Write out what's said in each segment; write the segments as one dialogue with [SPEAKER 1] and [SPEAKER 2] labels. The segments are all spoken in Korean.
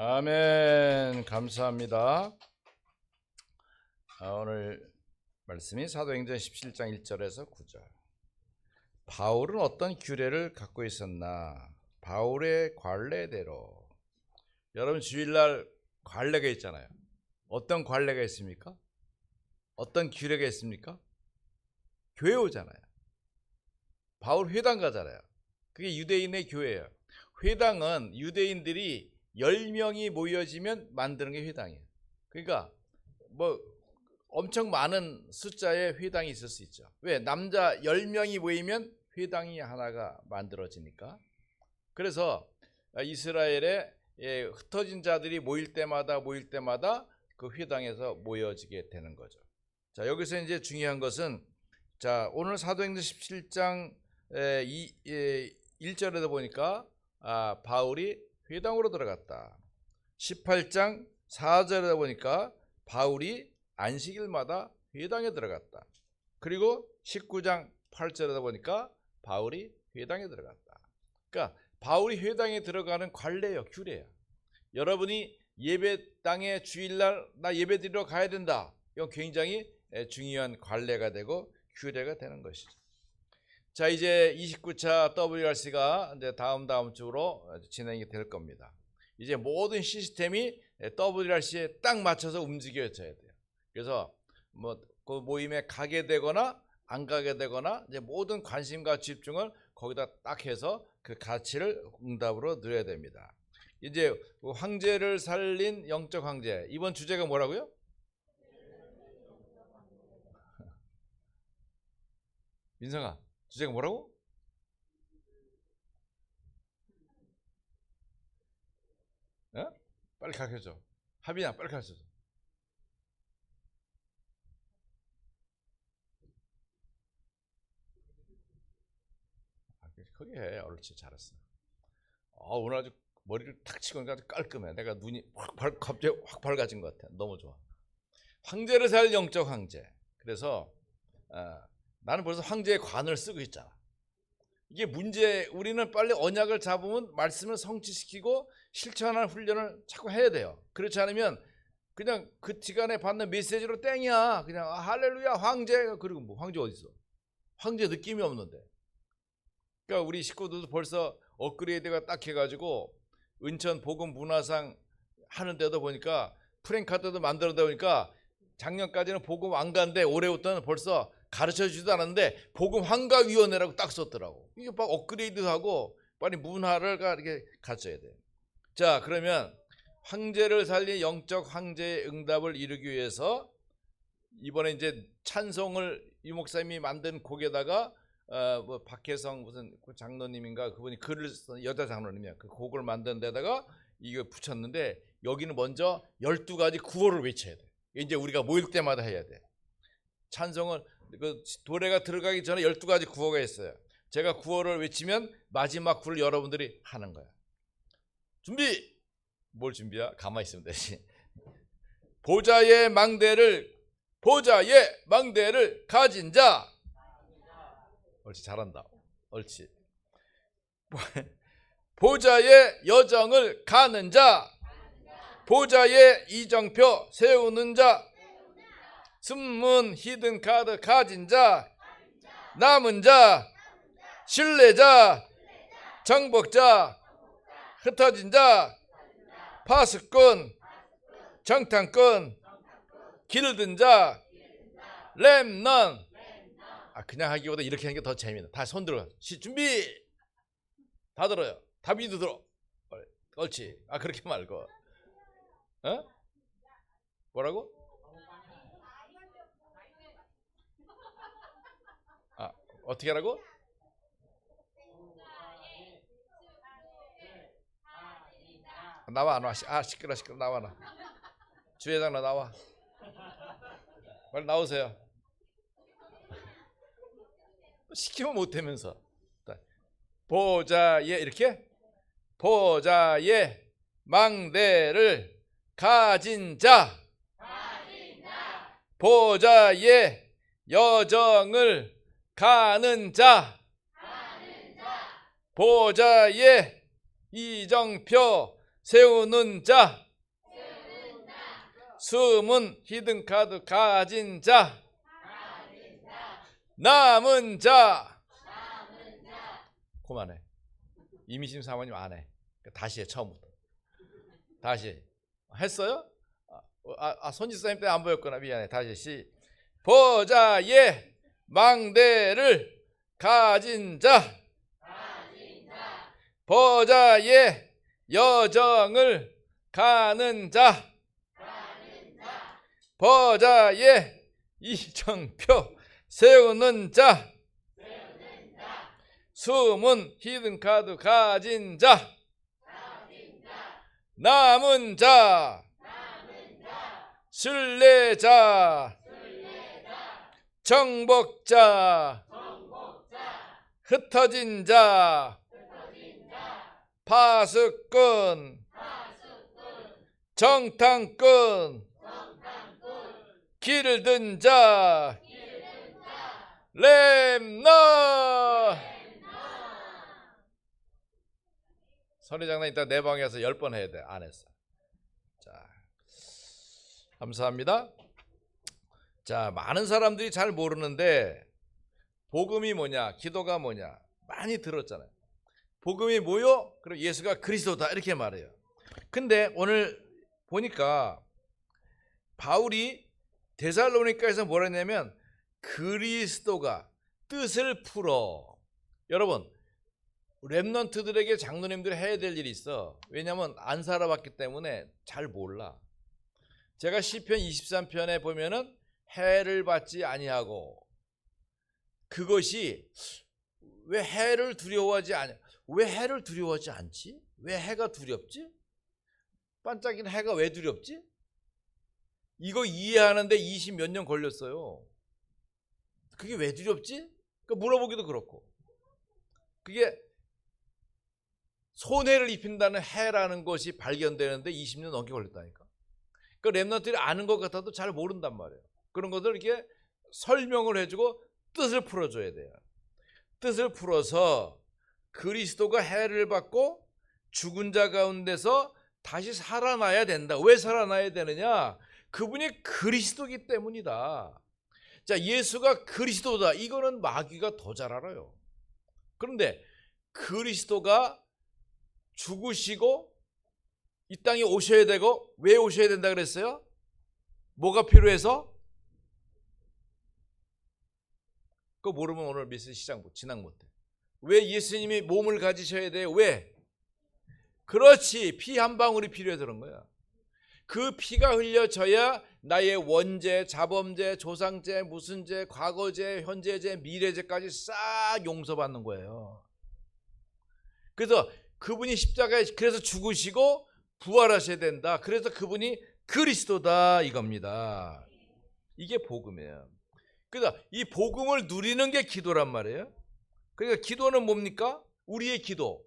[SPEAKER 1] 아멘. 감사합니다. 오늘 말씀이 사도행전 17장 1절에서 9절. 바울은 어떤 규례를 갖고 있었나? 바울의 관례대로. 여러분 주일날 관례가 있잖아요. 어떤 관례가 있습니까? 어떤 규례가 있습니까? 교회 오잖아요. 바울 회당 가잖아요. 그게 유대인의 교회예요. 회당은 유대인들이 10명이 모여지면 만드는 게 회당이에요. 그러니까 뭐 엄청 많은 숫자의 회당이 있을 수 있죠. 왜? 남자 10명이 모이면 회당이 하나가 만들어지니까. 그래서 이스라엘에 흩어진 자들이 모일 때마다 그 회당에서 모여지게 되는 거죠. 자, 여기서 이제 중요한 것은, 자, 오늘 사도행전 17장 1절에도 보니까 바울이 회당으로 들어갔다. 18장 4절에 보니까 바울이 안식일마다 회당에 들어갔다. 그리고 19장 8절에 보니까 바울이 회당에 들어갔다. 그러니까 바울이 회당에 들어가는 관례예요, 규례예요. 여러분이 예배당에 주일날 나 예배드리러 가야 된다. 이건 굉장히 중요한 관례가 되고 규례가 되는 것이죠. 자, 이제 29차 WRC가 이제 다음 주로 진행이 될 겁니다. 이제 모든 시스템이 WRC에 딱 맞춰서 움직여져야 돼요. 그래서 뭐 그 모임에 가게 되거나 안 가게 되거나 이제 모든 관심과 집중을 거기다 딱 해서 그 가치를 응답으로 넣어야 됩니다. 이제 황제를 살린 영적 황제, 이번 주제가 뭐라고요? 민성아, 주제가 뭐라고? 어? 빨리 가르쳐줘. 하빈아, 빨리 가르쳐줘. 거기 해. 옳지, 잘했어. 오늘 아주 머리를 탁 치고 아주 깔끔해. 내가 눈이 갑자기 확 밝아진 것 같아. 너무 좋아. 황제를 살 영적 황제. 그래서 나는 벌써 황제의 관을 쓰고 있잖아. 이게 문제. 우리는 빨리 언약을 잡으면 말씀을 성취시키고 실천하는 훈련을 자꾸 해야 돼요. 그렇지 않으면 그냥 그 시간에 받는 메시지로 땡이야. 그냥 할렐루야 황제. 그리고 뭐 황제 어디 있어? 황제 느낌이 없는데. 그러니까 우리 식구들도 벌써 업그레이드가 딱 해가지고 은천 복음 문화상 하는데도 보니까 프랭카드도 만들어다 보니까 작년까지는 복음 왕가인데 올해부터는 벌써 가르쳐주지도 않았는데 복음 황가위원회라고 딱 썼더라고. 이게 막 업그레이드하고 빨리 문화를 이렇게 갖춰야 돼. 자, 그러면 황제를 살린 영적 황제의 응답을 이루기 위해서 이번에 이제 찬송을 이 목사님이 만든 곡에다가 뭐 박혜성 무슨 장로님인가 그분이 글을 쓴 여자 장로님이야. 그 곡을 만든 데다가 이거 붙였는데 여기는 먼저 12가지 구호를 외쳐야 돼. 이제 우리가 모일 때마다 해야 돼. 찬송을 그 노래가 들어가기 전에 12가지 구호가 있어요. 제가 구호를 외치면 마지막 구호를 여러분들이 하는 거야. 준비! 뭘 준비야? 가만히 있으면 되지. 보좌의 망대를 가진 자. 옳지, 잘한다. 옳지. 보좌의 여정을 가는 자. 보좌의 이정표 세우는 자. 숨문 히든 카드 가진 자. 남은 자. 신뢰자. 정복자. 흩어진 자. 파수꾼. 정탐꾼. 길든 자. 렘넌. 그냥 하기보다 이렇게 하는 게 더 재미있다. 다 손 들어. 준비. 다 들어요. 다 믿어 들어. 옳지. 그렇게 말고. 뭐라고? 어떻게 하라고? 나와 안 와? 시끄러 나와. 주회장 나와. 빨리 나오세요. 시키면 못하면서. 보좌에 이렇게 보좌의 망대를 가진 자. 보좌의 여정을 가는 자. 보좌의 이정표 세우는 자. 숨은 히든카드 가진 자. 남은 자. 그만해. 이미심 사모님 안 해. 다시 해. 처음부터. 다시. 했어요? 손지사님 때 안 보였구나. 미안해. 다시. 보좌의 망대를 가진 자. 보좌의 여정을 가는 자. 보좌의 이정표 세우는 자. 숨은 히든카드 가진 자. 남은 자. 순례자. 정복자. 흩어진 자. 파수꾼. 정탐꾼. 길을 든 자. 렘넌트. 선회장난 이따 내 방에서 10번 해야 돼. 안 했어. 자, 감사합니다. 자, 많은 사람들이 잘 모르는데 복음이 뭐냐, 기도가 뭐냐 많이 들었잖아요. 복음이 뭐요? 그럼 예수가 그리스도다 이렇게 말해요. 근데 오늘 보니까 바울이 데살로니가에서 뭐라 했냐면 그리스도가 뜻을 풀어. 여러분, 렘넌트들에게 장로님들이 해야 될 일이 있어. 왜냐하면 안 살아봤기 때문에 잘 몰라. 제가 시편 23편에 보면은 해를 받지 아니하고, 그것이 왜 해를 두려워하지 않냐? 왜 해를 두려워하지 않지? 왜 해가 두렵지? 반짝이는 해가 왜 두렵지? 이거 이해하는데 20 몇 년 걸렸어요. 그게 왜 두렵지? 물어보기도 그렇고. 그게 손해를 입힌다는 해라는 것이 발견되는데 20년 넘게 걸렸다니까. 그 렘넌트들이 아는 것 같아도 잘 모른단 말이에요. 그런 것들 이렇게 설명을 해주고 뜻을 풀어줘야 돼요. 뜻을 풀어서 그리스도가 해를 받고 죽은 자 가운데서 다시 살아나야 된다. 왜 살아나야 되느냐? 그분이 그리스도이기 때문이다. 자, 예수가 그리스도다. 이거는 마귀가 더 잘 알아요. 그런데 그리스도가 죽으시고 이 땅에 오셔야 되고, 왜 오셔야 된다 그랬어요? 뭐가 필요해서? 그거 모르면 오늘 미스 시장 진학 못해. 왜 예수님이 몸을 가지셔야 돼요? 왜? 그렇지, 피 한 방울이 필요해서 그런 거야. 그 피가 흘려져야 나의 원죄, 자범죄, 조상죄, 무슨 죄, 과거죄, 현재죄, 미래죄까지 싹 용서받는 거예요. 그래서 그분이 십자가에 그래서 죽으시고 부활하셔야 된다. 그래서 그분이 그리스도다 이겁니다. 이게 복음이에요. 그래서 이 복음을 누리는 게 기도란 말이에요. 그러니까 기도는 뭡니까? 우리의 기도.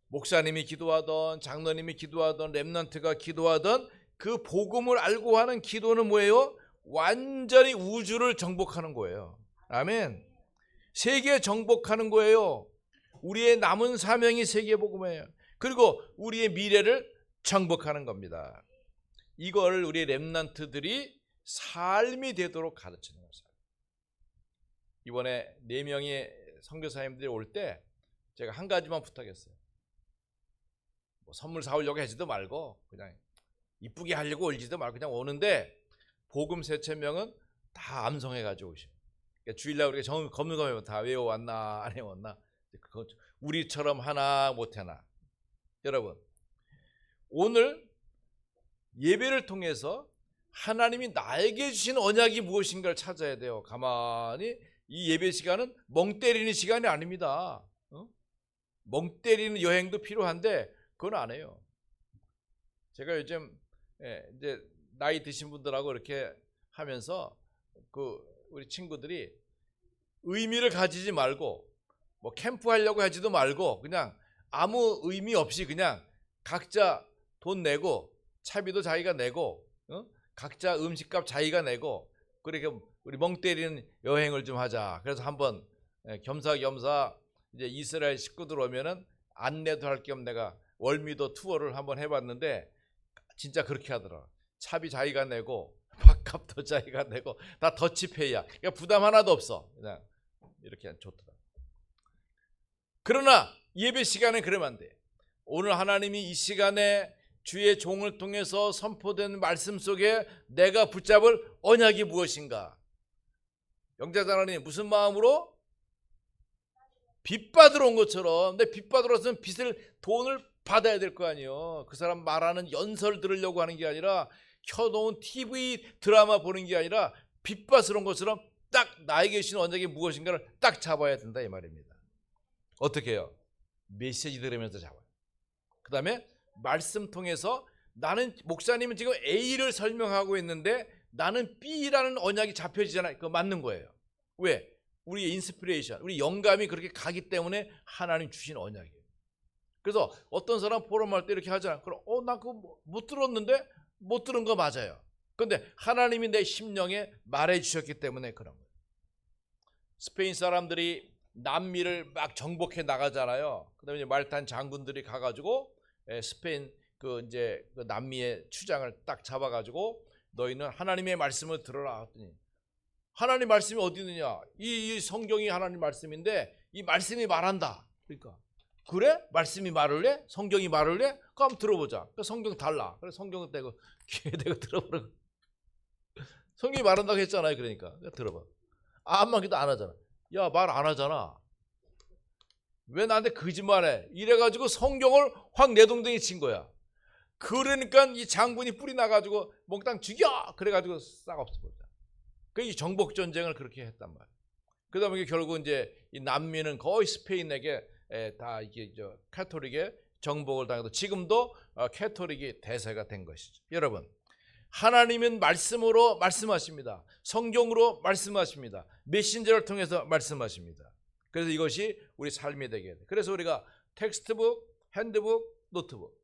[SPEAKER 1] 목사님이 기도하던, 장로님이 기도하던, 렘넌트가 기도하던 그 복음을 알고 하는 기도는 뭐예요? 완전히 우주를 정복하는 거예요. 아멘. 세계 정복하는 거예요. 우리의 남은 사명이 세계복음이에요. 그리고 우리의 미래를 정복하는 겁니다. 이걸 우리 렘넌트들이 삶이 되도록 가르치는 거죠. 이번에 4명의 선교사님들이 올 때 제가 한 가지만 부탁했어요. 뭐 선물 사오려고 하지도 말고 그냥 이쁘게 하려고 올지도 말고 그냥 오는데 복음 세체명은 다 암송해가지고 오셔. 그러니까 주일날 우리가 검증하면 다 외워왔나 안 외웠나, 우리처럼 하나 못하나. 여러분, 오늘 예배를 통해서 하나님이 나에게 주신 언약이 무엇인가를 찾아야 돼요. 가만히 이 예배 시간은 멍 때리는 시간이 아닙니다. 멍 때리는 여행도 필요한데 그건 안 해요. 제가 요즘 이제 나이 드신 분들하고 이렇게 하면서 우리 친구들이 의미를 가지지 말고 뭐 캠프 하려고 하지도 말고 그냥 아무 의미 없이 그냥 각자 돈 내고 차비도 자기가 내고 각자 음식값 자기가 내고 그렇게 우리 멍 때리는 여행을 좀 하자. 그래서 한번 겸사겸사 이제 이스라엘 식구들 오면은 안내도 할 겸 내가 월미도 투어를 한번 해봤는데 진짜 그렇게 하더라. 차비 자기가 내고 밥값도 자기가 내고 다 더치페이야. 그러니까 부담 하나도 없어. 그냥 이렇게 좋더라. 그러나 예배 시간에 그러면 안 돼. 오늘 하나님이 이 시간에 주의 종을 통해서 선포된 말씀 속에 내가 붙잡을 언약이 무엇인가? 영자자라니 무슨 마음으로? 빚 받으러 온 것처럼. 내 빚 받으러 왔으면 돈을 받아야 될 거 아니에요. 그 사람 말하는 연설 들으려고 하는 게 아니라 켜놓은 TV 드라마 보는 게 아니라 빚 받으러 온 것처럼 딱 나에게 주신 언약이 무엇인가를 딱 잡아야 된다 이 말입니다. 어떻게 해요? 메시지 들으면서 잡아요. 그 다음에 말씀 통해서 나는 목사님은 지금 A를 설명하고 있는데 나는 B라는 언약이 잡혀지잖아요. 그거 맞는 거예요. 왜? 우리의 인스피레이션, 우리 영감이 그렇게 가기 때문에 하나님 주신 언약이에요. 그래서 어떤 사람 포럼할 때 이렇게 하잖아. 그럼 나 그거 못 들었는데? 못 들은 거 맞아요. 그런데 하나님이 내 심령에 말해 주셨기 때문에 그런 거예요. 스페인 사람들이 남미를 막 정복해 나가잖아요. 그다음에 말탄 장군들이 가가지고 스페인 그 남미의 추장을 딱 잡아가지고 너희는 하나님의 말씀을 들어라 했더니 하나님 말씀이 어디 있느냐? 이 성경이 하나님 말씀인데 이 말씀이 말한다. 그러니까 그래? 말씀이 말을 해? 성경이 말을 해? 그럼 들어보자. 그러니까 성경 달라. 그래 성경을 대고 귀에 대고 들어보라고. 성경이 말한다고 했잖아요. 그러니까 들어봐. 암만 기도 안 하잖아. 야, 말 안 하잖아. 왜 나한테 거짓말해? 이래가지고 성경을 확 내동댕이 친 거야. 그러니까 이 장군이 뿌리 나가지고 몽땅 죽여! 그래가지고 싹 없애버렸다. 이 정복 전쟁을 그렇게 했단 말이야. 그다음에 결국 이제 이 남미는 거의 스페인에게 다 이게 카톨릭의 정복을 당해도 지금도 카톨릭이 대세가 된 것이죠. 여러분, 하나님은 말씀으로 말씀하십니다. 성경으로 말씀하십니다. 메신저를 통해서 말씀하십니다. 그래서 이것이 우리 삶이 되게 돼. 그래서 우리가 텍스트북, 핸드북, 노트북.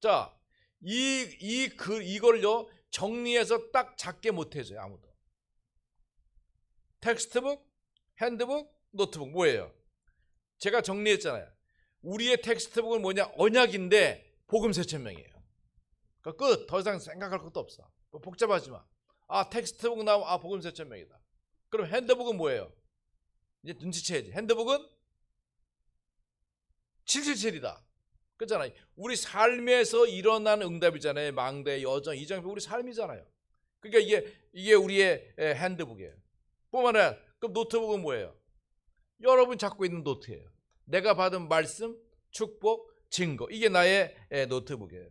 [SPEAKER 1] 자, 이걸요 정리해서 딱 작게 못 해줘요 아무도. 텍스트북, 핸드북, 노트북 뭐예요? 제가 정리했잖아요. 우리의 텍스트북은 뭐냐? 언약인데 복음 세천명이에요. 그러니까 끝. 더 이상 생각할 것도 없어. 복잡하지 마. 텍스트북 나오면 복음 세천명이다. 그럼 핸드북은 뭐예요? 이제 눈치채야지. 핸드북은 777이다. 그렇잖아요. 우리 삶에서 일어난 응답이잖아요. 망대, 여정, 이정표 우리 삶이잖아요. 그러니까 이게 우리의 핸드북이에요. 뿐만 아니라 그럼 노트북은 뭐예요? 여러분 갖고 있는 노트예요. 내가 받은 말씀, 축복, 증거. 이게 나의 노트북이에요.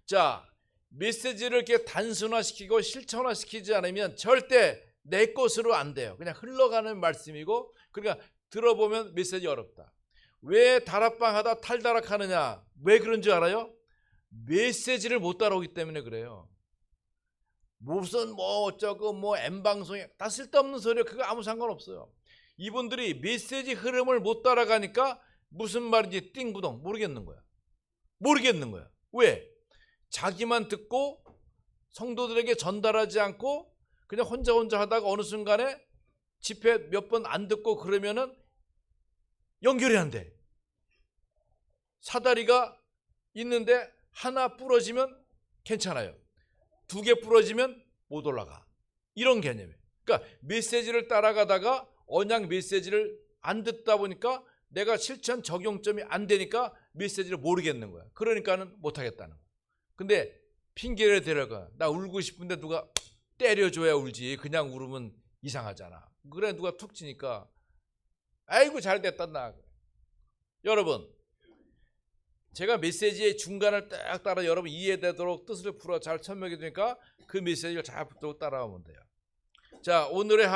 [SPEAKER 1] 자, 메시지를 이렇게 단순화시키고 실천화시키지 않으면 절대 내 것으로 안 돼요. 그냥 흘러가는 말씀이고 그러니까 들어보면 메시지 어렵다. 왜 다락방 하다 탈다락하느냐? 왜 그런 줄 알아요? 메시지를 못 따라오기 때문에 그래요. 무슨 어쩌고 M방송에 다 쓸데없는 소리예요. 그거 아무 상관없어요. 이분들이 메시지 흐름을 못 따라가니까 무슨 말인지 띵구동 모르겠는 거야. 왜? 자기만 듣고 성도들에게 전달하지 않고 그냥 혼자 하다가 어느 순간에 집회 몇 번 안 듣고 그러면은 연결이 안 돼. 사다리가 있는데 하나 부러지면 괜찮아요. 2개 부러지면 못 올라가. 이런 개념이에요. 그러니까 메시지를 따라가다가 언약 메시지를 안 듣다 보니까 내가 실천 적용점이 안 되니까 메시지를 모르겠는 거야. 그러니까는 못 하겠다는 거야. 근데 핑계를 대려가. 나 울고 싶은데 누가 때려줘야 울지. 그냥 울으면 이상하잖아. 그래 누가 툭 치니까 아이고 잘 됐다 나. 여러분, 제가 메시지의 중간을 딱 따라 여러분 이해되도록 뜻을 풀어 잘 설명해 주니까 그 메시지를 잘 붙들고 따라오면 돼요. 자, 오늘의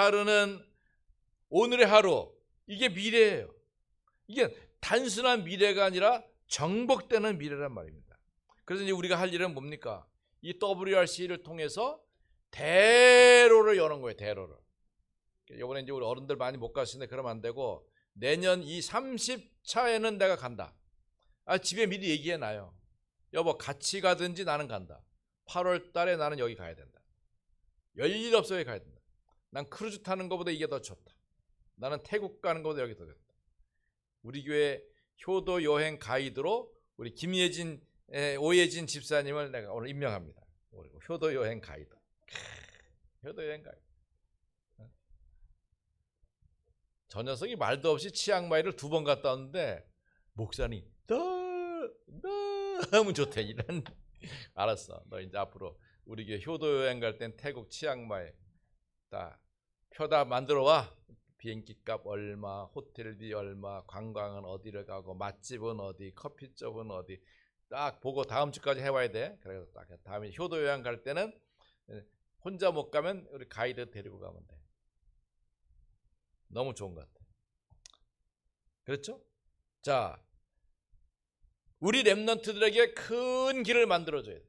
[SPEAKER 1] 하루 이게 미래예요. 이게 단순한 미래가 아니라 정복되는 미래란 말입니다. 그래서 이제 우리가 할 일은 뭡니까? 이 WRC를 통해서 대로를 여는 거예요. 대로를. 이번에 이제 우리 어른들 많이 못 가시는데 그러면 안 되고 내년 이 30차에는 내가 간다. 집에 미리 얘기해놔요. 여보 같이 가든지 나는 간다. 8월 달에 나는 여기 가야 된다. 열일 없어요. 가야 된다. 난 크루즈 타는 것보다 이게 더 좋다. 나는 태국 가는 것보다 여기 더 좋다. 우리 교회 효도 여행 가이드로 우리 김예진, 오예진 집사님을 내가 오늘 임명합니다. 그리고 효도 여행 가이드. 효도 여행 가이드. 저 녀석이 말도 없이 치앙마이를 2번 갔다 왔는데 목사님 너무 좋대. 이런 알았어. 너 이제 앞으로 우리 교회 효도 여행 갈 땐 태국 치앙마이 다 표 다 만들어 와. 비행기 값 얼마, 호텔비 얼마, 관광은 어디를 가고, 맛집은 어디, 커피숍은 어디 딱 보고 다음 주까지 해와야 돼. 그래서 딱 다음에 효도 여행 갈 때는 혼자 못 가면 우리 가이드 데리고 가면 돼. 너무 좋은 것 같아. 그렇죠? 자, 우리 렘넌트들에게 큰 길을 만들어줘야 돼.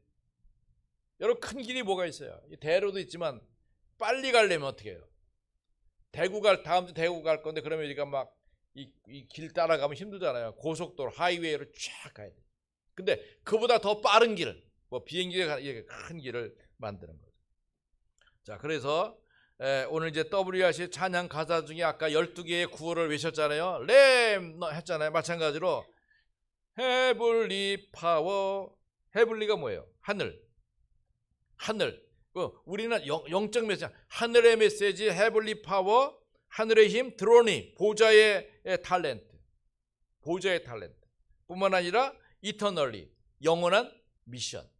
[SPEAKER 1] 여러분, 큰 길이 뭐가 있어요? 대로도 있지만 빨리 가려면 어떻게 해요? 다음 주 대구 갈 건데 그러면 우리가 막 이 길 따라가면 힘들잖아요. 고속도로 하이웨이로 쫙 가야 돼. 근데 그보다 더 빠른 길, 뭐 비행기가 큰 길을 만드는 거죠. 자, 그래서 오늘 이제 WRC 찬양 가사 중에 아까 12개의 구호를 외쳤잖아요. 램 했잖아요. 마찬가지로 헤블리 파워, 헤블리가 뭐예요? 하늘. 우리는 영적 메시지, 하늘의 메시지, 헤블리 파워, 하늘의 힘, 드로니, 보좌의 탤런트 뿐만 아니라 이터널리, 영원한 미션.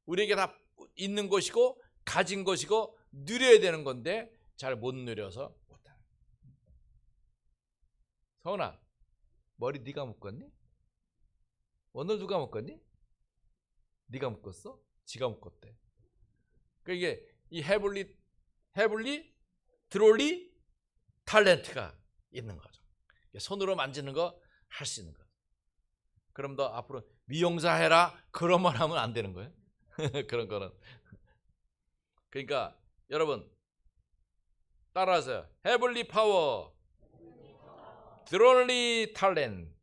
[SPEAKER 1] 우리에게 다 있는 것이고 가진 것이고 누려야 되는 건데 잘 못 누려서 못하는. 서은아, 머리 네가 묶었니? 오늘 누가 묶었니? 네가 묶었어? 지가 묶었대. 그러니까 이게 이 헤블리 드롤리 탤런트가 있는 거죠. 손으로 만지는 거 할 수 있는 거. 그럼 너 앞으로 미용사 해라 그런만 하면 안 되는 거예요. 그런 거는. 그러니까 여러분 따라하세요. 헤블리 파워, 드롤리 탤런트.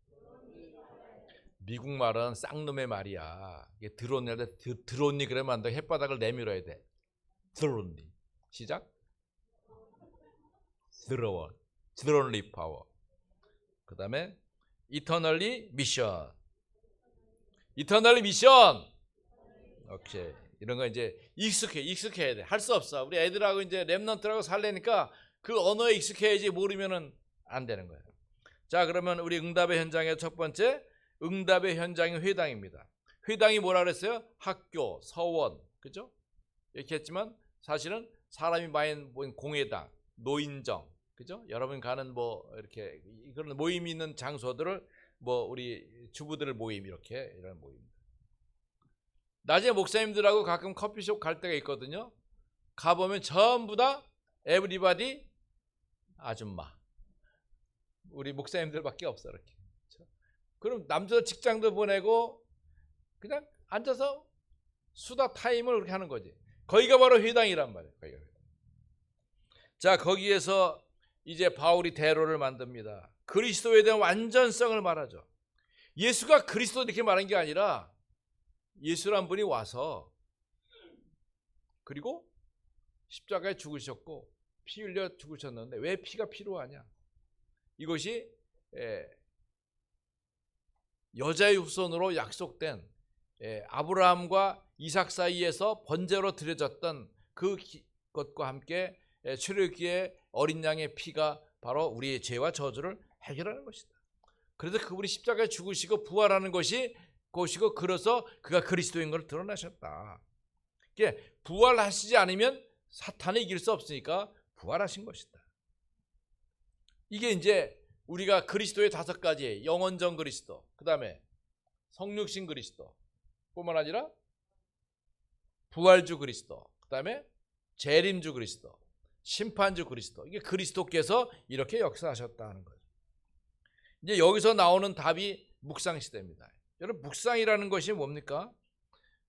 [SPEAKER 1] 미국 말은 쌍놈의 말이야. 이게 드론니 그러면 안 돼. 혓바닥을 내밀어야 돼. 드론니. 시작. 드론리 파워. 그 다음에 이터널리 미션. 오케이. 이런 거 이제 익숙해야 돼. 할 수 없어. 우리 애들하고 이제 렘넌트라고 살려니까 그 언어에 익숙해야지 모르면은 안 되는 거예요. 자, 그러면 우리 응답의 현장의 첫 번째, 응답의 현장이 회당입니다. 회당이 뭐라 그랬어요? 학교, 서원, 그죠? 이렇게 했지만 사실은 사람이 많이 모인 공회당, 노인정, 그죠? 여러분 가는 뭐 이렇게 그런 모임이 있는 장소들을 뭐 우리 주부들 모임 이런 모임. 낮에 목사님들하고 가끔 커피숍 갈 때가 있거든요. 가보면 전부 다 에브리바디 아줌마. 우리 목사님들밖에 없어 이렇게. 그럼 남자 직장도 보내고 그냥 앉아서 수다 타임을 그렇게 하는 거지. 거기가 바로 회당이란 말이에요. 자, 거기에서 이제 바울이 대로를 만듭니다. 그리스도에 대한 완전성을 말하죠. 예수가 그리스도 이렇게 말한 게 아니라 예수란 분이 와서 그리고 십자가에 죽으셨고 피 흘려 죽으셨는데 왜 피가 필요하냐? 이것이 여자의 후손으로 약속된 아브라함과 이삭 사이에서 번제로 드려졌던 그것과 함께 출애굽기의 어린 양의 피가 바로 우리의 죄와 저주를 해결하는 것이다. 그래서 그분이 십자가에 죽으시고 부활하는 것이 것이고, 그래서 그가 그리스도인 것을 드러나셨다. 부활하시지 않으면 사탄을 이길 수 없으니까 부활하신 것이다. 이게 이제 우리가 그리스도의 5가지, 영원전 그리스도, 그 다음에 성육신 그리스도 뿐만 아니라 부활주 그리스도, 그 다음에 재림주 그리스도, 심판주 그리스도, 이게 그리스도께서 이렇게 역사하셨다는 거죠. 이제 여기서 나오는 답이 묵상시대입니다. 여러분, 묵상이라는 것이 뭡니까?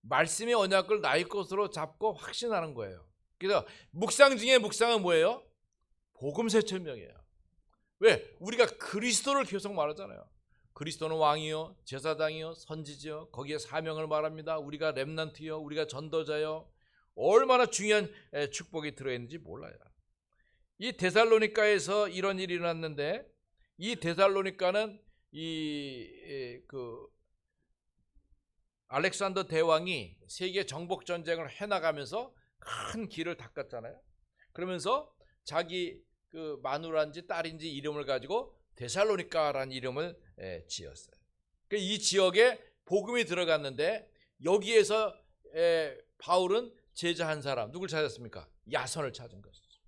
[SPEAKER 1] 말씀의 언약을 나의 것으로 잡고 확신하는 거예요. 그래서 묵상 중에 묵상은 뭐예요? 복음세천명이에요. 왜? 우리가 그리스도를 계속 말하잖아요. 그리스도는 왕이요, 제사장이요, 선지지요, 거기에 사명을 말합니다. 우리가 렘넌트요, 우리가 전도자요. 얼마나 중요한 축복이 들어있는지 몰라요. 이 데살로니가에서 이런 일이 일어났는데, 이 데살로니가는 알렉산더 대왕이 세계 정복 전쟁을 해나가면서 큰 길을 닦았잖아요. 그러면서 자기 그 마누라인지 딸인지 이름을 가지고 데살로니카라는 이름을 지었어요. 이 지역에 복음이 들어갔는데 여기에서 바울은 제자 한 사람 누굴 찾았습니까? 야손을 찾은 것이죠.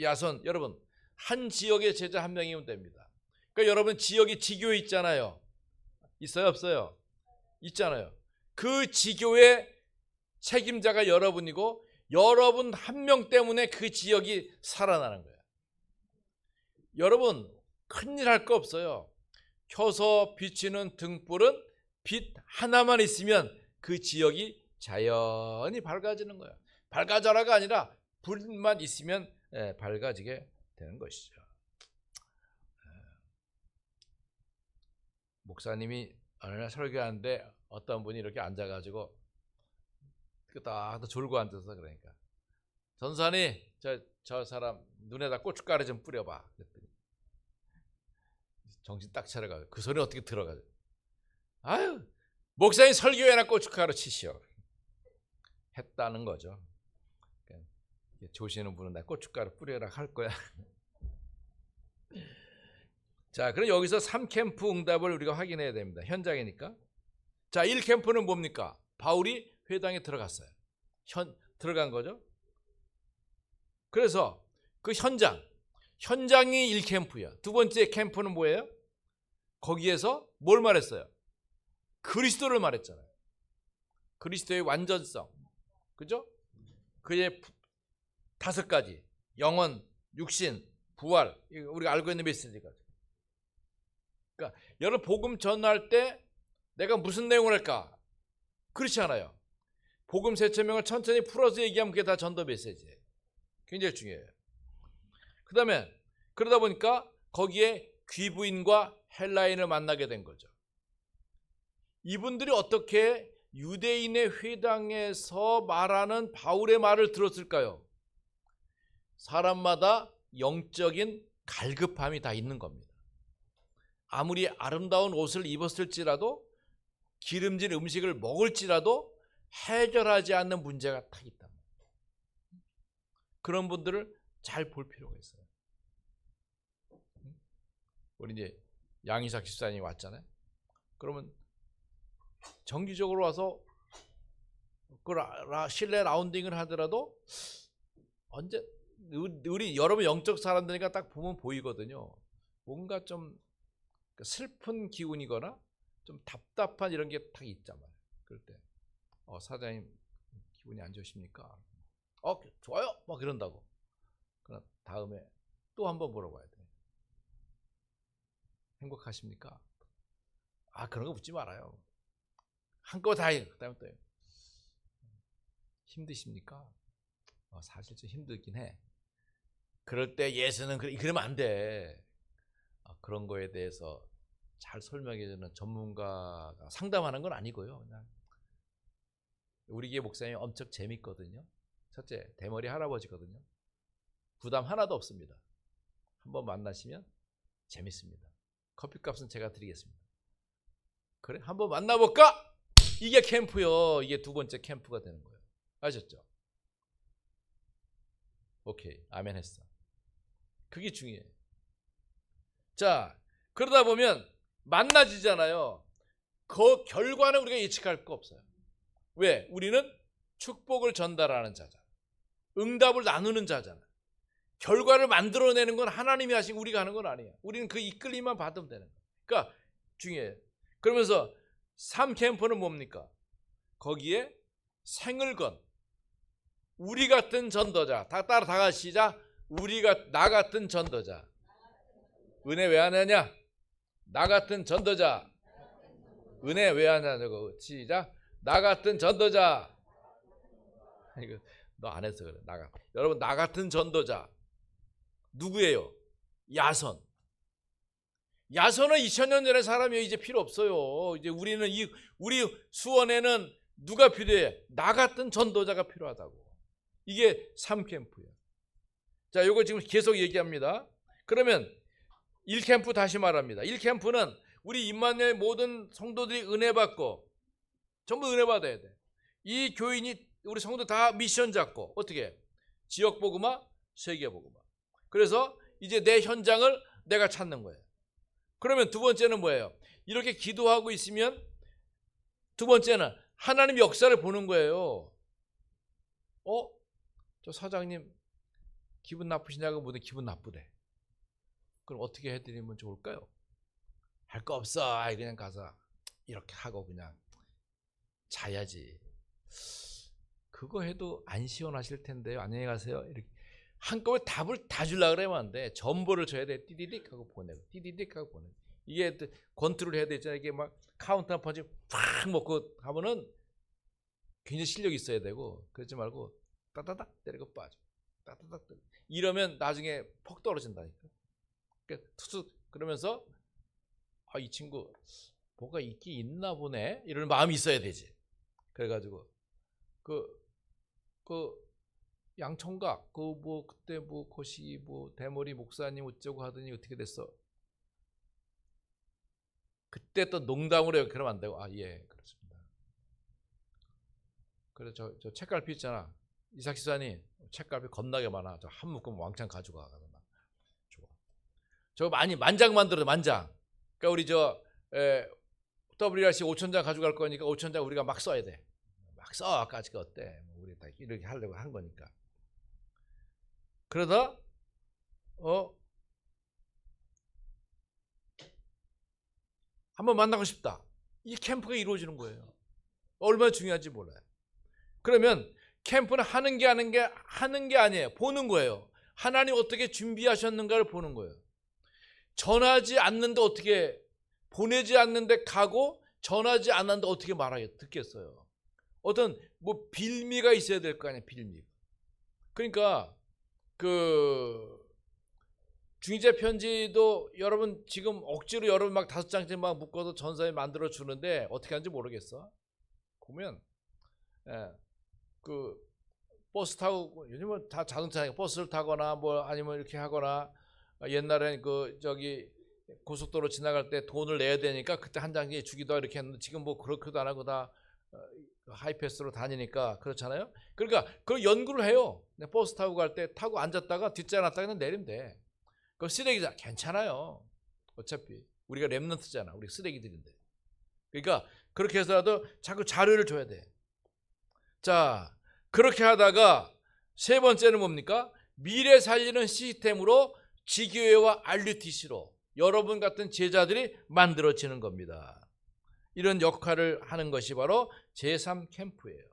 [SPEAKER 1] 야손, 여러분 한 지역에 제자 한 명이면 됩니다. 그러니까 여러분 지역이 지교에 있잖아요. 있어요, 없어요? 있잖아요. 그 지교의 책임자가 여러분이고 여러분 한 명 때문에 그 지역이 살아나는 거예요. 여러분 큰일 할 거 없어요. 켜서 비치는 등불은 빛 하나만 있으면 그 지역이 자연히 밝아지는 거예요. 밝아져라가 아니라 불만 있으면 밝아지게 되는 것이죠. 목사님이 어느 날 설교하는데 어떤 분이 이렇게 앉아가지고 딱 졸고 앉아서 그러니까 전사님 저 사람 눈에다 고춧가루 좀 뿌려봐. 그랬더니 정신 딱 차려가지고 그 소리 어떻게 들어가죠? 아유 목사님 설교에나 고춧가루 치시오 했다는 거죠. 그러니까 조시는 분은 나 고춧가루 뿌려라 할 거야. 자, 그럼 여기서 3캠프 응답을 우리가 확인해야 됩니다. 현장이니까. 자, 1캠프는 뭡니까? 바울이 회당에 들어갔어요. 들어간 거죠. 그래서 그 현장이 1캠프야. 두 번째 캠프는 뭐예요? 거기에서 뭘 말했어요? 그리스도를 말했잖아요. 그리스도의 완전성. 그죠? 그의 5가지. 영혼, 육신, 부활. 우리가 알고 있는 메시지가. 그러니까 여러분 복음 전할 때 내가 무슨 내용을 할까? 그렇지 않아요. 복음 세체명을 천천히 풀어서 얘기하면 그게 다 전도 메시지예요. 굉장히 중요해요. 그 다음에 그러다 보니까 거기에 귀부인과 헬라인을 만나게 된 거죠. 이분들이 어떻게 유대인의 회당에서 말하는 바울의 말을 들었을까요? 사람마다 영적인 갈급함이 다 있는 겁니다. 아무리 아름다운 옷을 입었을지라도 기름진 음식을 먹을지라도 해결하지 않는 문제가 다 있다. 그런 분들을 잘 볼 필요가 있어요. 우리 이제 양희삭 집사님이 왔잖아요. 그러면 정기적으로 와서 그 실내 라운딩을 하더라도 언제 우리 여러분 영적 사람들이니까 딱 보면 보이거든요. 뭔가 좀 슬픈 기운이거나 좀 답답한 이런 게 딱 있잖아요. 그럴 때 사장님 기분이 안 좋으십니까? 좋아요. 막 이런다고. 그럼 다음에 또 한번 물어봐야 돼. 행복하십니까? 그런 거 묻지 말아요. 한꺼번에 다 해. 그다음에 또 힘드십니까? 사실 좀 힘들긴 해. 그럴 때 예수는 그러면 안 돼. 그런 거에 대해서 잘 설명해주는 전문가가 상담하는 건 아니고요. 그냥 우리 교회 목사님이 엄청 재밌거든요. 첫째, 대머리 할아버지거든요. 부담 하나도 없습니다. 한번 만나시면 재밌습니다. 커피값은 제가 드리겠습니다. 그래? 한번 만나볼까? 이게 캠프요. 이게 두 번째 캠프가 되는 거예요. 아셨죠? 오케이. 아멘 했어. 그게 중요해요. 자, 그러다 보면 만나지잖아요. 그 결과는 우리가 예측할 거 없어요. 왜? 우리는 축복을 전달하는 자잖아. 응답을 나누는 자잖아. 결과를 만들어내는 건 하나님이 하시고 우리가 하는 건 아니에요. 우리는 그 이끌림만 받으면 되는 거예요. 그러니까 중요해요. 그러면서 3캠프는 뭡니까? 거기에 생을 건 우리 같은 전도자. 다 같이 시작. 나 같은 전도자. 은혜 왜 안 하냐? 나 같은 전도자. 은혜 왜 안 하냐고. 시작. 나 같은 전도자. 이거 너 안 해서 그래. 여러분 나 같은 전도자. 누구예요? 야손. 야손은 2000년 전의 사람이에요. 이제 필요 없어요. 이제 우리는 우리 수원에는 누가 필요해? 나 같은 전도자가 필요하다고. 이게 3캠프예요. 자, 이거 지금 계속 얘기합니다. 그러면 1캠프 다시 말합니다. 1캠프는 우리 임마누엘 모든 성도들이 은혜 받고 전부 은혜 받아야 돼. 이 교인이 우리 성도 다 미션 잡고 어떻게 지역 복음화, 세계 복음화. 그래서 이제 내 현장을 내가 찾는 거예요. 그러면 두 번째는 뭐예요? 이렇게 기도하고 있으면 두 번째는 하나님 역사를 보는 거예요. 저 사장님 기분 나쁘시냐고 묻더니 기분 나쁘대. 그럼 어떻게 해드리면 좋을까요? 할 거 없어. 그냥 가서 이렇게 하고 그냥 자야지. 그거 해도 안 시원하실 텐데요. 안녕히 가세요. 이렇게 한꺼번에 답을 다 주려고 그러면 안 돼. 전보를 줘야 돼. 띠디딕 하고 보내고 띠디딕 하고 보내고. 이게 권투를 해야 되잖아요. 이게 막 카운터 펀치 팍 먹고 하면은 굉장히 실력이 있어야 되고, 그러지 말고 따다닥 때리고 빠져. 따다닥 때리고. 이러면 나중에 퍽 떨어진다니까. 그러니까 투수 그러면서 이 친구 뭐가 있긴 있나 보네 이런 마음이 있어야 되지. 그래가지고 그 양청각 뭐 그때 뭐 거시 뭐 대머리 목사님 어쩌고 하더니 어떻게 됐어? 그때 또 농담으로 해요. 그러면 안 되고 예 그렇습니다. 그래 저 책갈피 있잖아. 이삭 시사님 책갈피 겁나게 많아. 저 한 묶음 왕창 가져가. 좋아. 저 많이 만장 만들어 만장. 그러니까 우리 WRC 5,000장 가져갈 거니까 5,000장 우리가 막 써야 돼. 막 써. 아까지가 어때? 우리 다 이렇게 하려고 한 거니까. 그러다 한번 만나고 싶다. 이 캠프가 이루어지는 거예요. 얼마나 중요한지 몰라요. 그러면 캠프는 하는 게 아니에요. 보는 거예요. 하나님 어떻게 준비하셨는가를 보는 거예요. 전하지 않는데 어떻게 보내지 않는데 가고 전하지 않는데 어떻게 듣겠어요. 어떤 뭐 빌미가 있어야 될 거 아니에요. 빌미. 그러니까 중재 편지도 여러분 지금 억지로 여러분 막 5장씩 막 묶어서 전사에 만들어 주는데 어떻게 하는지 모르겠어. 보면 버스 타고 요즘은 다 자동차니까 버스를 타거나 뭐 아니면 이렇게 하거나 옛날엔 고속도로 지나갈 때 돈을 내야 되니까 그때 한 장에 주기도 하고 이렇게 했는데 지금 뭐 그렇게도 안 하고 다 하이패스로 다니니까 그렇잖아요. 그러니까 그걸 연구를 해요. 버스 타고 갈 때 타고 앉았다가 뒷자리 놨다가 그냥 내리면 돼. 그 쓰레기잖아. 괜찮아요. 어차피 우리가 랩런트잖아. 우리 쓰레기들인데. 그러니까 그렇게 해서라도 자꾸 자료를 줘야 돼. 자, 그렇게 하다가 세 번째는 뭡니까? 미래 살리는 시스템으로 지교회와 RUTC로 여러분 같은 제자들이 만들어지는 겁니다. 이런 역할을 하는 것이 바로 제3캠프예요.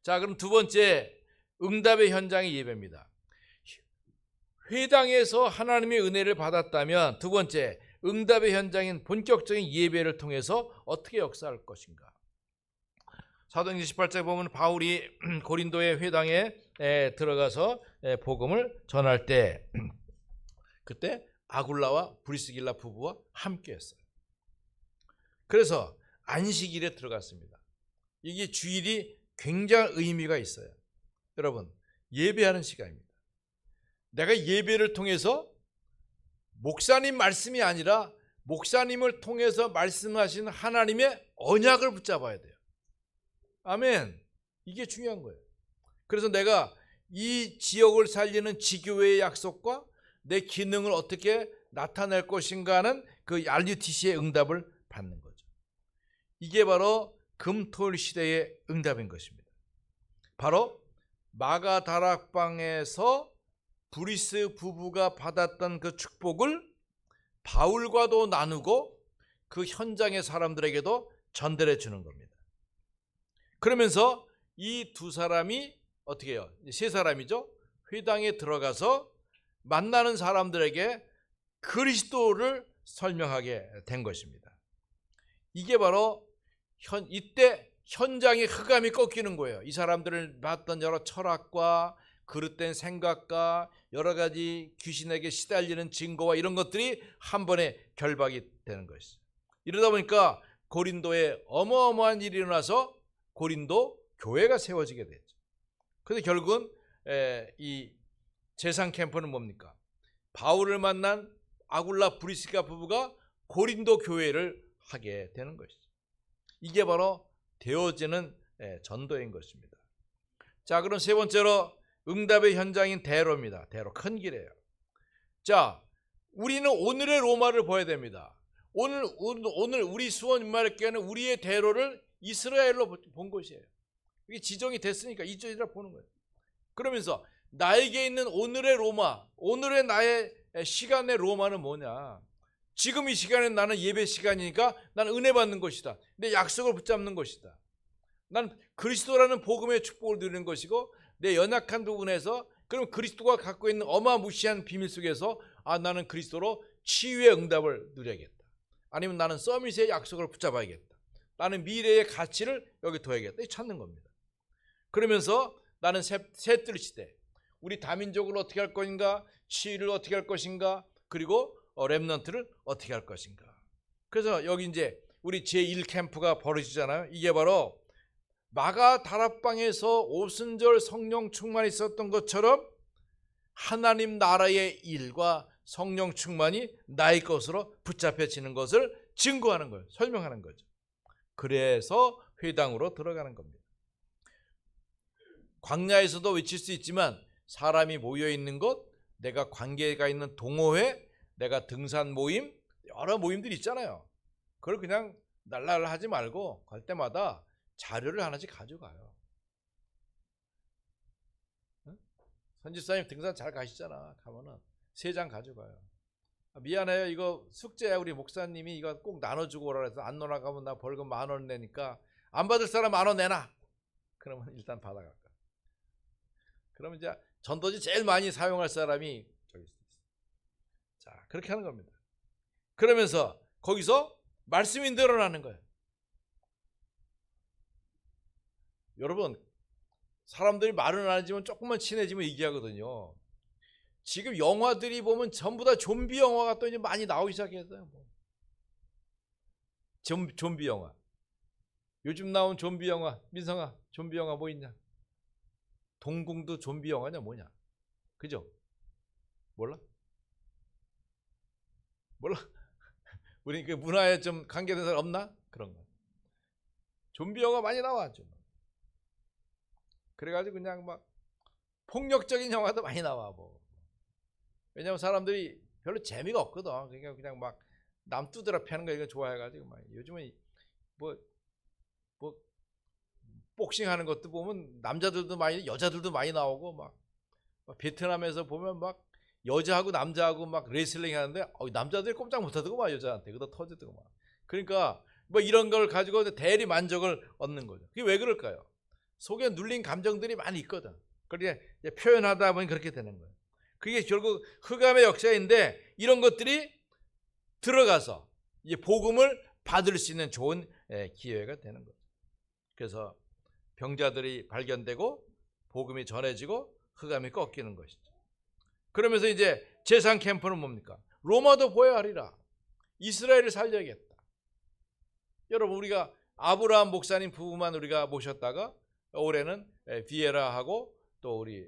[SPEAKER 1] 자, 그럼 두 번째 응답의 현장의 예배입니다. 회당에서 하나님의 은혜를 받았다면 두 번째 응답의 현장인 본격적인 예배를 통해서 어떻게 역사할 것인가? 사도행전 18장에 보면 바울이 고린도의 회당에 들어가서 복음을 전할 때 그때 아굴라와 브리스길라 부부와 함께 했어요. 그래서 안식일에 들어갔습니다. 이게 주일이 굉장히 의미가 있어요. 여러분, 예배하는 시간입니다. 내가 예배를 통해서 목사님 말씀이 아니라 목사님을 통해서 말씀하신 하나님의 언약을 붙잡아야 돼요. 아멘. 이게 중요한 거예요. 그래서 내가 이 지역을 살리는 지교회의 약속과 내 기능을 어떻게 나타낼 것인가는 그 RUTC의 응답을 받는 거죠. 이게 바로 금토일 시대의 응답인 것입니다. 바로 마가다락방에서 브리스 부부가 받았던 그 축복을 바울과도 나누고 그 현장의 사람들에게도 전달해 주는 겁니다. 그러면서 이 두 사람이 어떻게 해요? 세 사람이죠. 회당에 들어가서 만나는 사람들에게 그리스도를 설명하게 된 것입니다. 이게 바로 이때 현장의 흑암이 꺾이는 거예요. 이 사람들을 봤던 여러 철학과 그릇된 생각과 여러 가지 귀신에게 시달리는 증거와 이런 것들이 한 번에 결박이 되는 것이죠. 이러다 보니까 고린도에 어마어마한 일이 일어나서 고린도 교회가 세워지게 됐죠. 그래서 결국은 이 제상 캠프는 뭡니까? 바울을 만난 아굴라 브리스가 부부가 고린도 교회를 하게 되는 것이죠. 이게 바로 되어지는 전도인 것입니다. 자, 그럼 세 번째로 응답의 현장인 대로입니다. 대로, 큰 길이에요. 자, 우리는 오늘의 로마를 봐야 됩니다. 오늘 우리 수원인말교회는 우리의 대로를 이스라엘로 본 것이에요. 이게 지정이 됐으니까 이쪽이라 보는 거예요. 그러면서 나에게 있는 오늘의 로마, 오늘의 나의 시간의 로마는 뭐냐? 지금 이 시간에 나는 예배 시간이니까 나는 은혜 받는 것이다. 내 약속을 붙잡는 것이다. 난 그리스도라는 복음의 축복을 누리는 것이고, 내 연약한 부분에서 그럼 그리스도가 갖고 있는 어마무시한 비밀 속에서 나는 그리스도로 치유의 응답을 누려야겠다. 아니면 나는 서밋의 약속을 붙잡아야겠다. 나는 미래의 가치를 여기 둬야겠다. 찾는 겁니다. 그러면서 나는 새뜰 시대, 우리 다민족을 어떻게 할 것인가, 치유를 어떻게 할 것인가, 그리고 렘넌트를 어떻게 할 것인가. 그래서 여기 이제 우리 제1캠프가 벌어지잖아요. 이게 바로 마가 다락방에서 오순절 성령 충만이 있었던 것처럼 하나님 나라의 일과 성령 충만이 나의 것으로 붙잡혀지는 것을 증거하는 거예요. 설명하는 거죠. 그래서 회당으로 들어가는 겁니다. 광야에서도 외칠 수 있지만 사람이 모여있는 곳, 내가 관계가 있는 동호회, 내가 등산 모임, 여러 모임들이 있잖아요. 그걸 그냥 날랄 하지 말고 갈 때마다 자료를 하나씩 가져가요. 응? 선지사님 등산 잘 가시잖아. 가면은 3장 가져가요. 미안해요, 이거 숙제야. 우리 목사님이 이거 꼭 나눠주고 오라 해서 안 나가면 나 벌금 10,000원 내니까 안 받을 사람 10,000원 내놔. 그러면 일단 받아갈까. 그러면 이제 전도지 제일 많이 사용할 사람이 저기 있어요. 자, 그렇게 하는 겁니다. 그러면서 거기서 말씀이 늘어나는 거예요. 여러분, 사람들이 말은 안 하지만 조금만 친해지면 얘기하거든요. 지금 영화들이 보면 전부 다 좀비 영화가 또 이제 많이 나오기 시작했어요. 좀비 영화. 요즘 나온 좀비 영화, 민성아, 좀비 영화 뭐 있냐? 동궁도 좀비 영화냐 뭐냐? 그죠? 몰라? 우리 그 문화에 좀 관계된 사람 없나? 그런 거. 좀비 영화 많이 나왔죠. 그래가지고 그냥 막 폭력적인 영화도 많이 나와 뭐. 왜냐면 사람들이 별로 재미가 없거든. 그러니까 그냥 막 남 두드려 패는 거 이거 좋아해가지고 막 요즘은 뭐 복싱하는 것도 보면 남자들도 많이, 여자들도 많이 나오고 막 베트남에서 보면 막 여자하고 남자하고 막 레슬링 하는데 남자들이 꼼짝 못하더고 막 여자한테 그러다 터지더고 막. 그러니까 뭐 이런 걸 가지고 대리 만족을 얻는 거죠. 그게 왜 그럴까요? 속에 눌린 감정들이 많이 있거든. 그렇게 표현하다 보니 그렇게 되는 거예요. 그게 결국 흑암의 역사인데 이런 것들이 들어가서 이제 복음을 받을 수 있는 좋은 기회가 되는 거죠. 그래서 병자들이 발견되고 복음이 전해지고 흑암이 꺾이는 것이죠. 그러면서 이제 제3 캠프는 뭡니까? 로마도 보여야 하리라. 이스라엘을 살려야겠다. 여러분, 우리가 아브라함 목사님 부부만 우리가 모셨다가 올해는 비에라하고 또 우리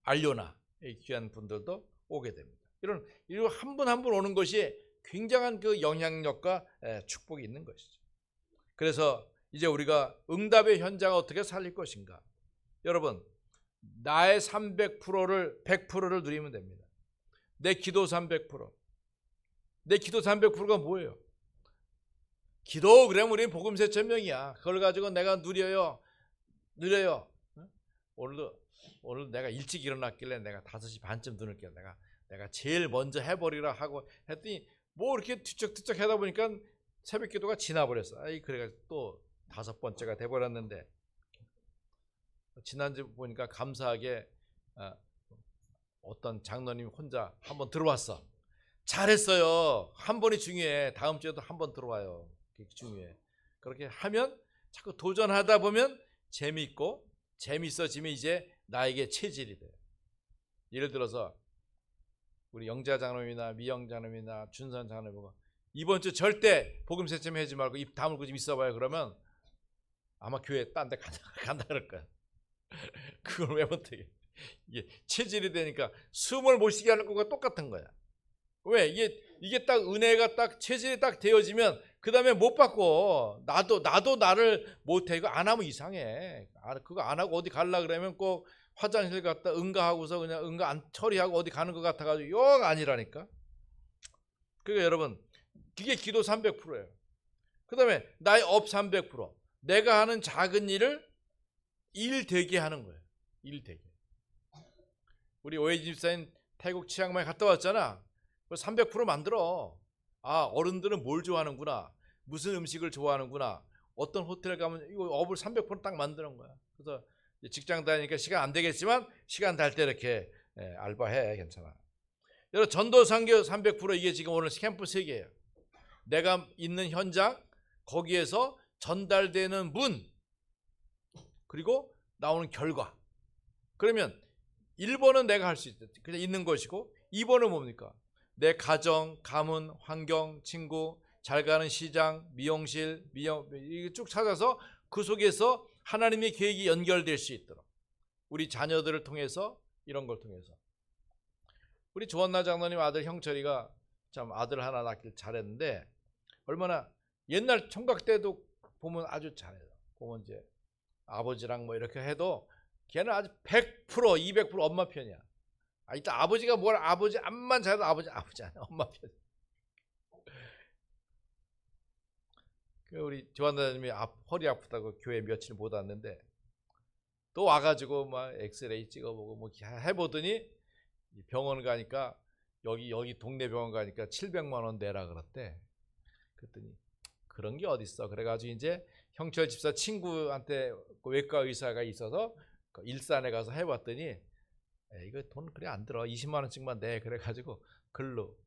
[SPEAKER 1] 알료나 귀한 분들도 오게 됩니다. 이런 한 분 한 분 오는 것이 굉장한 그 영향력과 축복이 있는 것이죠. 그래서 이제 우리가 응답의 현장을 어떻게 살릴 것인가? 여러분, 나의 300%를 100%를 누리면 됩니다. 내 기도 300%. 내 기도 300%가 뭐예요? 기도 그러면 우리는 복음 4,000명이야. 그걸 가지고 내가 누려요. 오늘 내가 일찍 일어났길래 내가 5시 반쯤 눈을게요. 내가 제일 먼저 해버리라 하고 했더니 뭐 이렇게 뒤척뒤척 하다 보니까 새벽 기도가 지나버렸어. 그래가지고 또 5번째가 돼버렸는데, 지난주 보니까 감사하게 어떤 장로님 혼자 한번 들어왔어. 잘했어요. 한 번이 중요해. 다음 주에도 한 번 들어와요. 그게 중요해. 그렇게 하면 자꾸 도전하다 보면 재미있고, 재미있어지면 이제 나에게 체질이 돼요. 예를 들어서 우리 영자 장로님이나 미영 장로님이나 준선 장로님, 이번 주 절대 복음 세점 하지 말고 입 다물고 좀 있어봐요. 그러면 아마 교회 딴 데 간다 그럴 거야. 그걸 왜 못해? 이게 체질이 되니까 숨을 못 쉬게 하는 것과 똑같은 거야. 왜? 이게 딱 은혜가 딱 체질이 딱 되어지면 그 다음에 못 받고 나도 나를 못해. 이거 안 하면 이상해. 그거 안 하고 어디 갈라 그러면 꼭 화장실 갔다 응가하고서 그냥 응가 안 처리하고 어디 가는 것 같아가지고 영 아니라니까. 그러니까 여러분 그게 기도 300%예요. 그 다음에 나의 업 300%. 내가 하는 작은 일을 일 되게 하는 거예요. 일 되게. 우리 오해진 집사님 태국 치앙마이 갔다 왔잖아. 300% 만들어. 아, 어른들은 뭘 좋아하는구나. 무슨 음식을 좋아하는구나. 어떤 호텔 가면 이거 업을 300%딱 만드는 거야. 그래서 직장 다니니까 시간 안 되겠지만 시간 날 때 이렇게 알바해. 괜찮아. 여러분 전도 선교 300% 이게 지금 오늘 캠프 3개예요. 내가 있는 현장 거기에서 전달되는 문 그리고 나오는 결과. 그러면 1번은 내가 할 수 있다. 그냥 있는 것이고 2번은 뭡니까? 내 가정, 가문, 환경, 친구, 잘 가는 시장, 미용실, 이게 쭉 찾아서 그 속에서 하나님의 계획이 연결될 수 있도록 우리 자녀들을 통해서 이런 걸 통해서 우리 조한나 장로님 아들 형철이가 참 아들 하나 낳길 잘했는데 얼마나 옛날 총각 때도 보면 아주 잘해요. 보면 이제 아버지랑 뭐 이렇게 해도 걔는 아주 100%, 200% 엄마 편이야. 일단 아버지가 뭘 아버지 암만 잘해도 아버지 아니야. 엄마 편. 우리 조한나님이 허리 아프다고 교회 며칠 못 왔는데 또 와가지고 막 엑스레이 찍어보고 뭐 해보더니 병원 가니까 여기 동네 병원 가니까 700만 원 내라 그랬대. 그랬더니 그런 게 어딨어. 그래가지고 이제 형철 집사 친구한테 외과 의사가 있어서 일산에 가서 해봤더니 이거 돈 그래 안 들어. 20만 원씩만 내. 그래가지고 글로.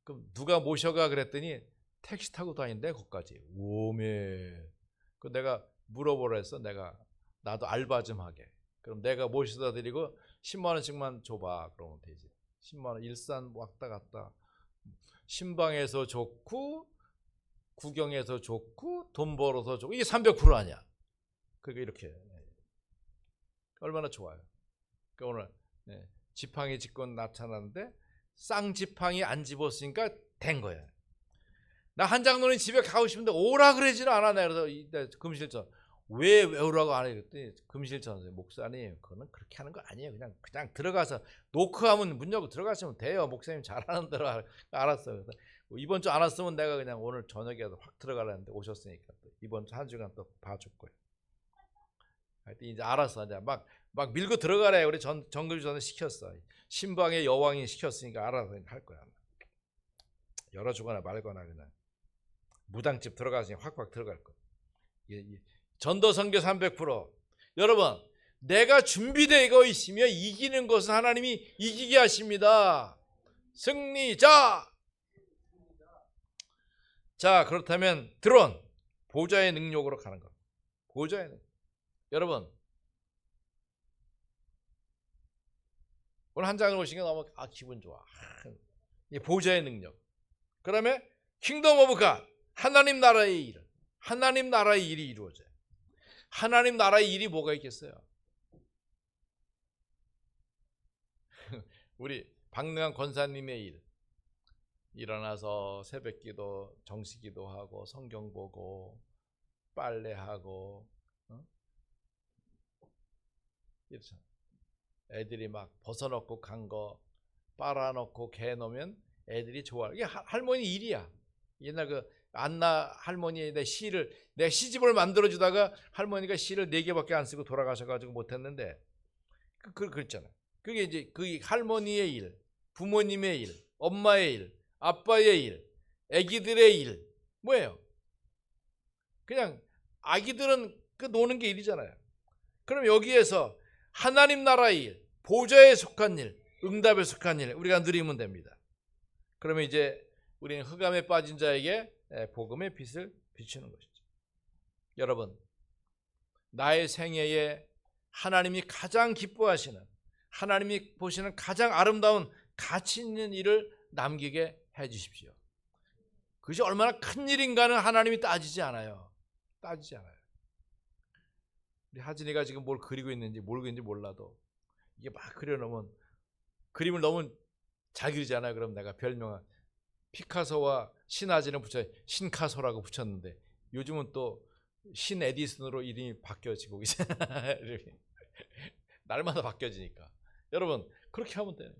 [SPEAKER 1] 그럼 누가 모셔가 그랬더니 택시 타고 다닌대 거기까지. 오메. 그 내가 물어보라 했어. 나도 알바 좀 하게. 그럼 내가 모셔다 드리고 10만 원씩만 줘봐. 그러면 되지. 10만 원 일산 왔다 갔다. 신방에서 좋고 구경에서 좋고 돈 벌어서 좋고 이게 300% 아니야. 그게 이렇게 얼마나 좋아요. 그러니까 오늘 지팡이 짚고 나타났는데 쌍지팡이 안 집었으니까 된 거야. 나 한장로님 집에 가고 싶은데 오라 그러지는 않아. 그래서 금실전 왜 오라고 안 해? 그랬더니 금실전 목사님 그거는 그렇게 하는 거 아니에요. 그냥 들어가서 노크하면 문 열고 들어가시면 돼요. 목사님 잘하는 대로 알았어요. 그래서 이번 주 안 왔으면 내가 그냥 오늘 저녁에 확 들어가려는데 오셨으니까 또 이번 주 한 주간 또 봐줄 거예요. 하여튼 이제 알았어. 이제 막 밀고 들어가래. 우리 정글주 전에 시켰어. 신방의 여왕이 시켰으니까 알아서 할 거야. 열어주거나 말거나 그냥 무당집 들어가서 확 들어갈 거야. 전도 선교 300%. 여러분 내가 준비되어 있으며 이기는 것은 하나님이 이기게 하십니다. 승리자. 자 그렇다면 드론 보좌의 능력으로 가는 것. 보좌의 능력. 여러분 오늘 한 장을 오신 게 너무 기분 좋아. 보좌의 능력. 그다음에 킹덤 오브 갓. 하나님 나라의 일. 하나님 나라의 일이 이루어져요. 하나님 나라의 일이 뭐가 있겠어요? 우리 박능한 권사님의 일. 일어나서 새벽기도 정시기도 하고 성경 보고 빨래하고 이렇죠. 애들이 막 벗어놓고 간 거 빨아놓고 개 놓으면 애들이 좋아요. 이게 할머니 일이야. 옛날 그 안나 할머니의 내 시집을 만들어주다가 할머니가 시를 4개밖에 안 쓰고 돌아가셔가지고 못했는데 그랬잖아. 그게 이제 그 할머니의 일, 부모님의 일, 엄마의 일, 아빠의 일, 아기들의 일 뭐예요? 그냥 아기들은 그 노는 게 일이잖아요. 그럼 여기에서 하나님 나라의 일, 보좌에 속한 일, 응답에 속한 일 우리가 누리면 됩니다. 그러면 이제 우리는 흑암에 빠진 자에게 복음의 빛을 비추는 것이죠. 여러분 나의 생애에 하나님이 가장 기뻐하시는 하나님이 보시는 가장 아름다운 가치 있는 일을 남기게 해주십시오. 그것이 얼마나 큰 일인가는 하나님이 따지지 않아요. 우리 하진이가 지금 뭘 그리고 있는지 모르겠는지 몰라도 이게 막 그려놓으면 그림을 너무 잘 그리잖아요. 그럼 내가 별명은 피카소와 신아지는 신카소라고 붙였는데 요즘은 또 신 에디슨으로 이름이 바뀌어지고 이제 날마다 바뀌어지니까 여러분 그렇게 하면 돼요.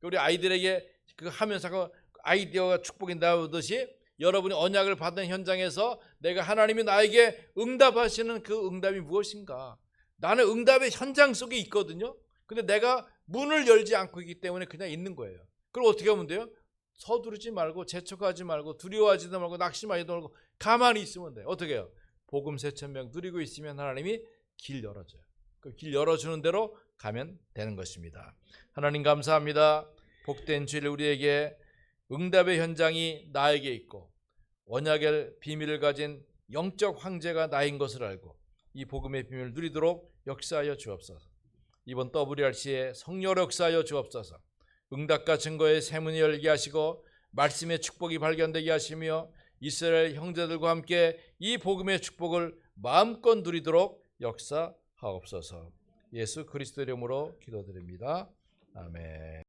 [SPEAKER 1] 우리 아이들에게 그 하면서 그 아이디어가 축복이 나오듯이 여러분이 언약을 받은 현장에서 내가 하나님이 나에게 응답하시는 그 응답이 무엇인가? 나는 응답의 현장 속에 있거든요. 근데 내가 문을 열지 않고 있기 때문에 그냥 있는 거예요. 그럼 어떻게 하면 돼요? 서두르지 말고 재촉하지 말고 두려워하지도 말고 낙심하지도 말고 가만히 있으면 돼요. 어떻게 해요? 복음 세천명 누리고 있으면 하나님이 길 열어줘요. 그 길 열어주는 대로 가면 되는 것입니다. 하나님 감사합니다. 복된 주일 우리에게 응답의 현장이 나에게 있고 언약의 비밀을 가진 영적 황제가 나인 것을 알고 이 복음의 비밀을 누리도록 역사하여 주옵소서. 이번 WRC에 성령 역사하여 주옵소서. 응답과 증거의 세문이 열게 하시고 말씀의 축복이 발견되게 하시며 이스라엘 형제들과 함께 이 복음의 축복을 마음껏 누리도록 역사하옵소서. 예수 그리스도 이름으로 기도드립니다. 아멘.